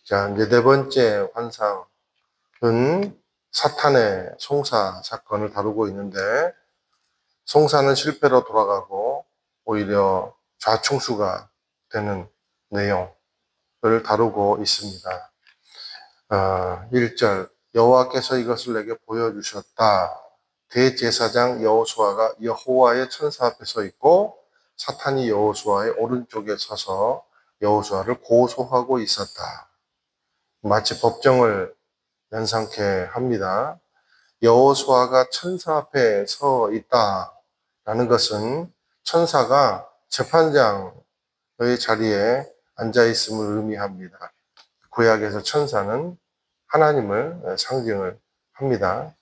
자, 이제 네 번째 환상은 사탄의 송사 사건을 다루고 있는데, 송사는 실패로 돌아가고 오히려 좌충수가 되는 내용을 다루고 있습니다. 1절, 여호와께서 이것을 내게 보여주셨다. 대제사장 여호수아가 여호와의 천사 앞에 서 있고 사탄이 여호수아의 오른쪽에 서서 여호수아를 고소하고 있었다. 마치 법정을 연상케 합니다. 여호수아가 천사 앞에 서 있다라는 것은 천사가 재판장의 자리에 앉아 있음을 의미합니다. 구약에서 천사는 하나님을 상징을 합니다.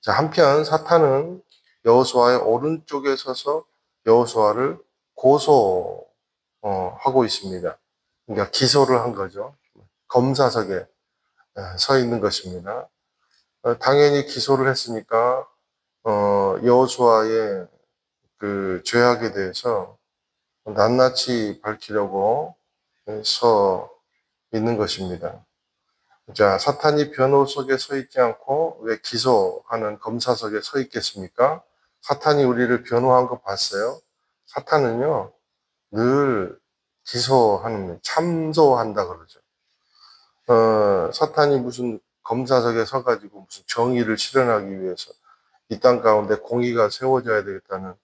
자, 한편 사탄은 여호수아의 오른쪽에 서서 여호수아를 고소하고 있습니다. 그러니까 기소를 한 거죠. 검사석에 서 있는 것입니다. 당연히 기소를 했으니까 여호수아의 그 죄악에 대해서 낱낱이 밝히려고 서 있는 것입니다. 자, 사탄이 변호석에 서 있지 않고 왜 기소하는 검사석에 서 있겠습니까? 사탄이 우리를 변호한 거 봤어요? 사탄은요, 늘 기소하는, 참소한다 그러죠. 사탄이 무슨 검사석에 서가지고 무슨 정의를 실현하기 위해서 이 땅 가운데 공의가 세워져야 되겠다는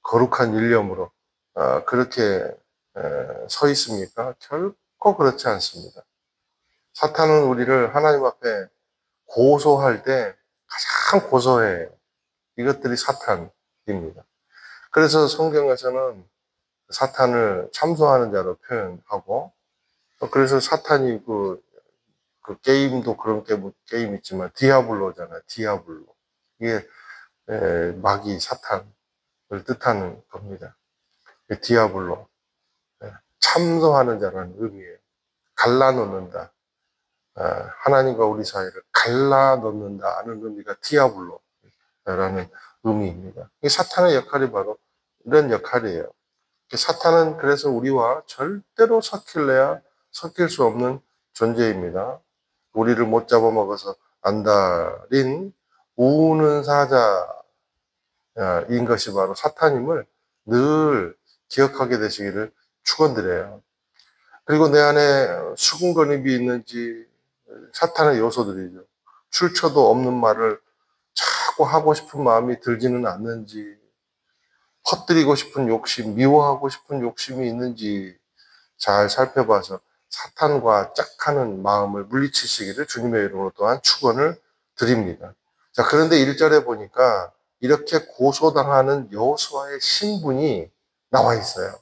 거룩한 일념으로 그렇게 서 있습니까? 결코 그렇지 않습니다. 사탄은 우리를 하나님 앞에 고소할 때 가장 고소해요. 이것들이 사탄입니다. 그래서 성경에서는 사탄을 참소하는 자로 표현하고, 그래서 사탄이 그 게임도 그런 게임 있지만 디아블로잖아요. 디아블로. 이게 마귀 사탄을 뜻하는 겁니다. 디아블로. 참소하는 자라는 의미예요. 갈라놓는다. 하나님과 우리 사이를 갈라놓는다 하는 의미가 디아블로라는 의미입니다. 사탄의 역할이 바로 이런 역할이에요. 사탄은 그래서 우리와 절대로 섞일 수 없는 존재입니다. 우리를 못 잡아먹어서 안달인 우는 사자인 것이 바로 사탄임을 늘 기억하게 되시기를 축원드려요. 그리고 내 안에 수군거림이 있는지 사탄의 요소들이죠. 출처도 없는 말을 자꾸 하고 싶은 마음이 들지는 않는지, 퍼뜨리고 싶은 욕심, 미워하고 싶은 욕심이 있는지 잘 살펴봐서 사탄과 짝하는 마음을 물리치시기를 주님의 이름으로 또한 축원을 드립니다. 자, 그런데 1절에 보니까 이렇게 고소당하는 여호수아의 신분이 나와 있어요.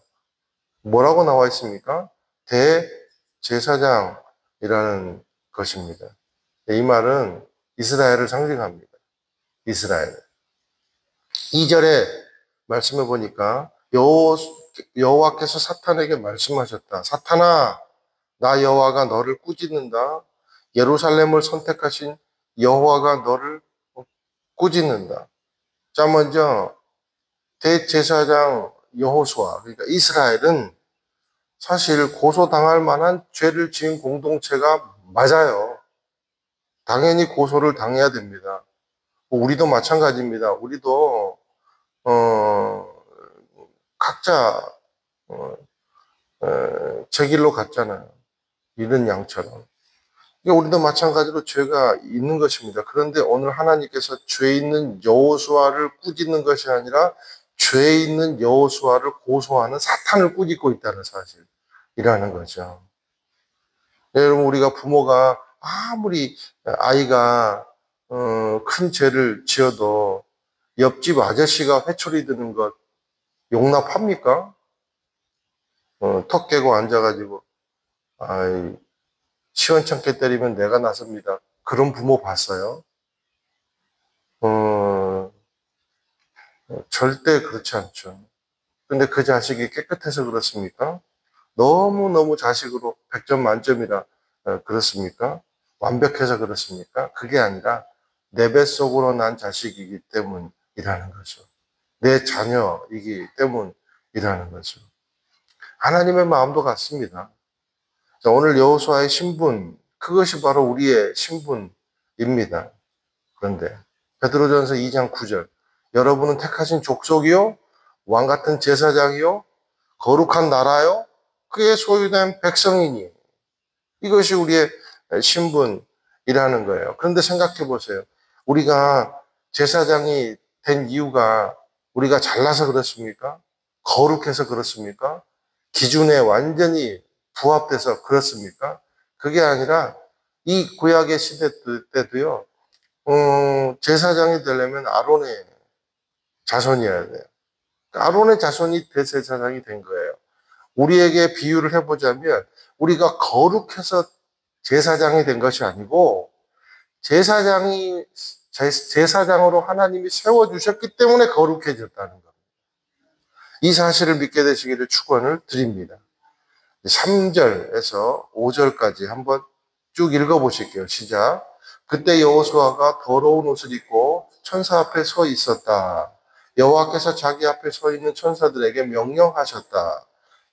뭐라고 나와 있습니까? 대제사장이라는 것입니다. 이 말은 이스라엘을 상징합니다. 이스라엘. 2절에 말씀해 보니까 여호와께서 사탄에게 말씀하셨다. 사탄아, 나 여호와가 너를 꾸짖는다. 예루살렘을 선택하신 여호와가 너를 꾸짖는다. 자, 먼저 대제사장 여호수아, 그러니까 이스라엘은 사실 고소당할 만한 죄를 지은 공동체가 맞아요. 당연히 고소를 당해야 됩니다. 우리도 마찬가지입니다. 우리도 각자 제 길로 갔잖아요. 이른 양처럼. 우리도 마찬가지로 죄가 있는 것입니다. 그런데 오늘 하나님께서 죄 있는 여호수아를 꾸짖는 것이 아니라 죄 있는 여호수아를 고소하는 사탄을 꾸짖고 있다는 사실이라는 거죠. 여러분, 우리가 부모가 아무리 아이가 큰 죄를 지어도 옆집 아저씨가 회초리 드는 것 용납합니까? 턱 깨고 앉아가지고 아이, 시원찮게 때리면 내가 나섭니다. 그런 부모 봤어요? 절대 그렇지 않죠. 근데 그 자식이 깨끗해서 그렇습니까? 너무너무 자식으로 100점 만점이라 그렇습니까? 완벽해서 그렇습니까? 그게 아니라 내 뱃속으로 난 자식이기 때문이라는 거죠. 내 자녀이기 때문이라는 거죠. 하나님의 마음도 같습니다. 자, 오늘 여호수아의 신분, 그것이 바로 우리의 신분입니다. 그런데 베드로전서 2장 9절 여러분은 택하신 족속이요 왕 같은 제사장이요 거룩한 나라요 그의 소유된 백성이니 이것이 우리의 신분이라는 거예요. 그런데 생각해 보세요. 우리가 제사장이 된 이유가 우리가 잘나서 그렇습니까? 거룩해서 그렇습니까? 기준에 완전히 부합돼서 그렇습니까? 그게 아니라 이 구약의 시대 때도요. 제사장이 되려면 아론의 자손이어야 돼요. 아론의 자손이 대제사장이 된 거예요. 우리에게 비유를 해보자면 우리가 거룩해서 제사장이 된 것이 아니고 제사장으로 하나님이 세워주셨기 때문에 거룩해졌다는 겁니다. 이 사실을 믿게 되시기를 축원을 드립니다. 3절에서 5절까지 한번 쭉 읽어보실게요. 시작. 그때 여호수아가 더러운 옷을 입고 천사 앞에 서 있었다. 여호와께서 자기 앞에 서 있는 천사들에게 명령하셨다.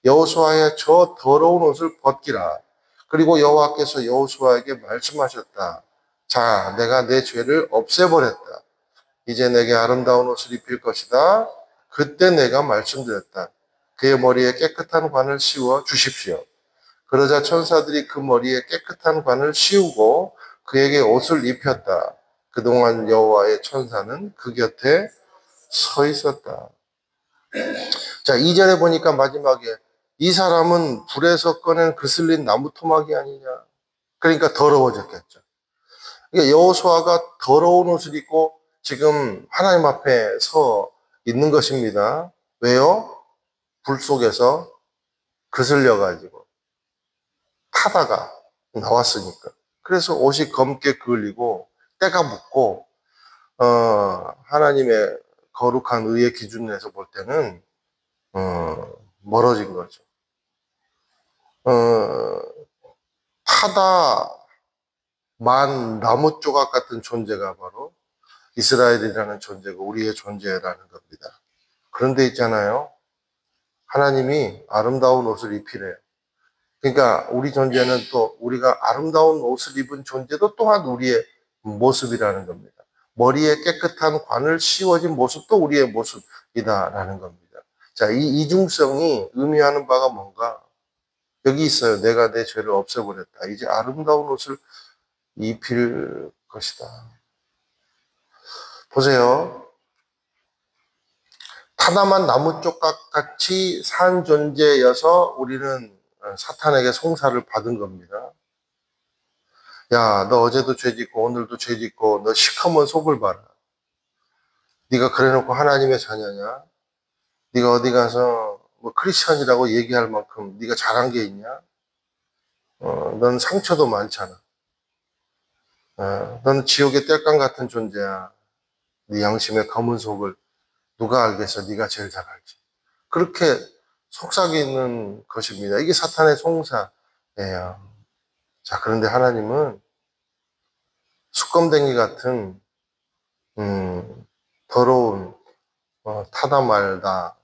여호수아의 저 더러운 옷을 벗기라. 그리고 여호와께서 여호수아에게 말씀하셨다. 자, 내가 내 죄를 없애버렸다. 이제 내게 아름다운 옷을 입힐 것이다. 그때 내가 말씀드렸다. 그의 머리에 깨끗한 관을 씌워 주십시오. 그러자 천사들이 그 머리에 깨끗한 관을 씌우고 그에게 옷을 입혔다. 그동안 여호와의 천사는 그 곁에 서 있었다. 자, 2절에 보니까 마지막에 이 사람은 불에서 꺼낸 그슬린 나무 토막이 아니냐. 그러니까 더러워졌겠죠. 그러니까 여호수아가 더러운 옷을 입고 지금 하나님 앞에 서 있는 것입니다. 왜요? 불 속에서 그슬려가지고 타다가 나왔으니까. 그래서 옷이 검게 그을리고 때가 묻고 하나님의 거룩한 의의 기준에서 볼 때는 멀어진 거죠. 타다 만 나무 조각 같은 존재가 바로 이스라엘이라는 존재고 우리의 존재라는 겁니다. 그런데 있잖아요. 하나님이 아름다운 옷을 입히래요. 그러니까 우리 존재는 또 우리가 아름다운 옷을 입은 존재도 또한 우리의 모습이라는 겁니다. 머리에 깨끗한 관을 씌워진 모습도 우리의 모습이다라는 겁니다. 자, 이 이중성이 의미하는 바가 뭔가? 여기 있어요. 내가 내 죄를 없애버렸다. 이제 아름다운 옷을 입힐 것이다. 보세요. 타다만 나무 조각 같이 산 존재여서 우리는 사탄에게 송사를 받은 겁니다. 야, 너 어제도 죄 짓고 오늘도 죄 짓고 너 시커먼 속을 봐라. 네가 그래놓고 하나님의 자녀냐? 네가 어디 가서 뭐 크리스천이라고 얘기할 만큼 네가 잘한 게 있냐? 넌 상처도 많잖아. 넌 지옥의 땔감 같은 존재야. 네 양심의 검은 속을 누가 알겠어? 네가 제일 잘 알지. 그렇게 속삭이는 것입니다. 이게 사탄의 송사예요. 자, 그런데 하나님은 수검댕이 같은 더러운 타다 말다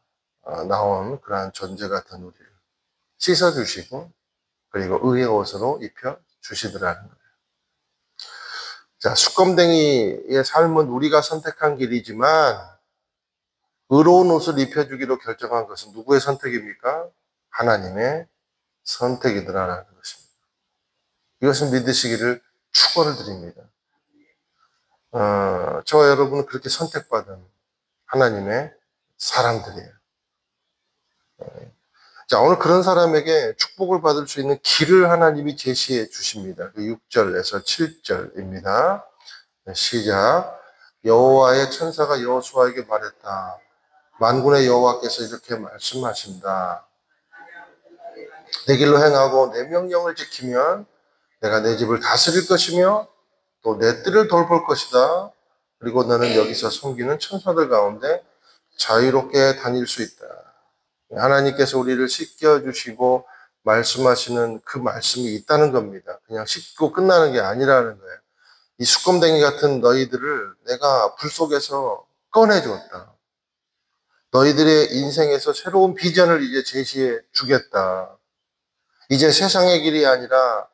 나온 그러한 존재 같은 우리를 씻어주시고 그리고 의의 옷으로 입혀 주시더라는 거예요. 자, 수검댕이의 삶은 우리가 선택한 길이지만 의로운 옷을 입혀주기로 결정한 것은 누구의 선택입니까? 하나님의 선택이더라라는 것입니다. 이것을 믿으시기를 축원을 드립니다. 저와 여러분은 그렇게 선택받은 하나님의 사람들이에요. 자, 오늘 그런 사람에게 축복을 받을 수 있는 길을 하나님이 제시해 주십니다. 6절에서 7절입니다. 시작. 여호와의 천사가 여호수아에게 말했다. 만군의 여호와께서 이렇게 말씀하신다. 내 길로 행하고 내 명령을 지키면 내가 내 집을 다스릴 것이며 또 내 뜰을 돌볼 것이다. 그리고 너는 여기서 섬기는 천사들 가운데 자유롭게 다닐 수 있다. 하나님께서 우리를 씻겨주시고 말씀하시는 그 말씀이 있다는 겁니다. 그냥 씻고 끝나는 게 아니라는 거예요. 이 수검댕이 같은 너희들을 내가 불 속에서 꺼내줬다. 너희들의 인생에서 새로운 비전을 이제 제시해 주겠다. 이제 세상의 길이 아니라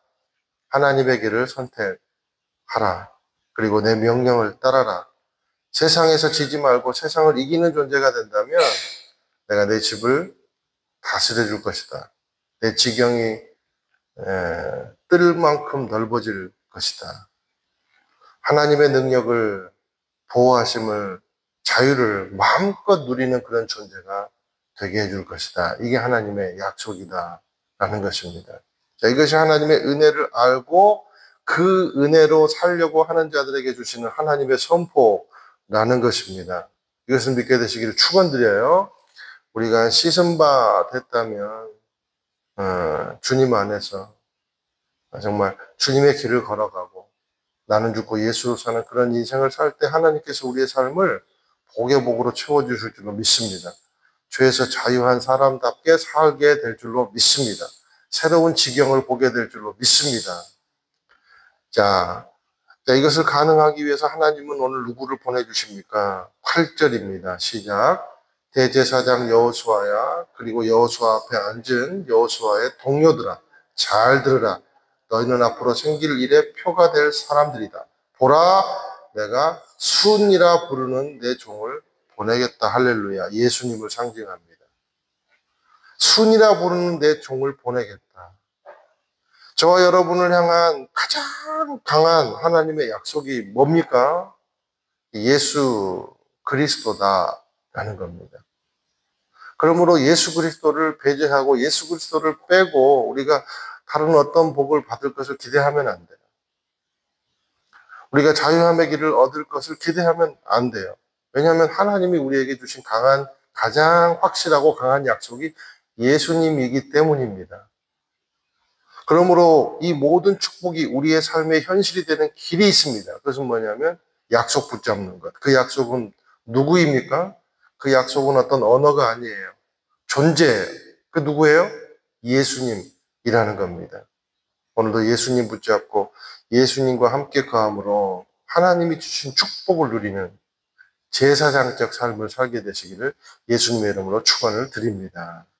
하나님의 길을 선택하라. 그리고 내 명령을 따라라. 세상에서 지지 말고 세상을 이기는 존재가 된다면 내가 내 집을 다스려 줄 것이다. 내 지경이 뜰 만큼 넓어질 것이다. 하나님의 능력을, 보호하심을, 자유를 마음껏 누리는 그런 존재가 되게 해줄 것이다. 이게 하나님의 약속이다 라는 것입니다. 자, 이것이 하나님의 은혜를 알고 그 은혜로 살려고 하는 자들에게 주시는 하나님의 선포라는 것입니다. 이것을 믿게 되시기를 축원드려요. 우리가 씻은 바 됐다면 주님 안에서 정말 주님의 길을 걸어가고 나는 죽고 예수로 사는 그런 인생을 살 때 하나님께서 우리의 삶을 복의 복으로 채워주실 줄로 믿습니다. 죄에서 자유한 사람답게 살게 될 줄로 믿습니다. 새로운 지경을 보게 될 줄로 믿습니다. 자, 이것을 가능하기 위해서 하나님은 오늘 누구를 보내주십니까? 8절입니다. 시작. 대제사장 여호수아야, 그리고 여호수아 앞에 앉은 여호수아의 동료들아, 잘 들으라. 너희는 앞으로 생길 일에 표가 될 사람들이다. 보라, 내가 순이라 부르는 내 종을 보내겠다. 할렐루야. 예수님을 상징합니다. 순이라 부르는 내 종을 보내겠다. 저와 여러분을 향한 가장 강한 하나님의 약속이 뭡니까? 예수 그리스도다라는 겁니다. 그러므로 예수 그리스도를 배제하고 예수 그리스도를 빼고 우리가 다른 어떤 복을 받을 것을 기대하면 안 돼요. 우리가 자유함의 길을 얻을 것을 기대하면 안 돼요. 왜냐하면 하나님이 우리에게 주신 가장 확실하고 강한 약속이 예수님이기 때문입니다. 그러므로 이 모든 축복이 우리의 삶의 현실이 되는 길이 있습니다. 그것은 뭐냐면 약속 붙잡는 것. 그 약속은 누구입니까? 그 약속은 어떤 언어가 아니에요. 존재예요. 그 누구예요? 예수님이라는 겁니다. 오늘도 예수님 붙잡고 예수님과 함께 거함으로 하나님이 주신 축복을 누리는 제사장적 삶을 살게 되시기를 예수님의 이름으로 축원을 드립니다.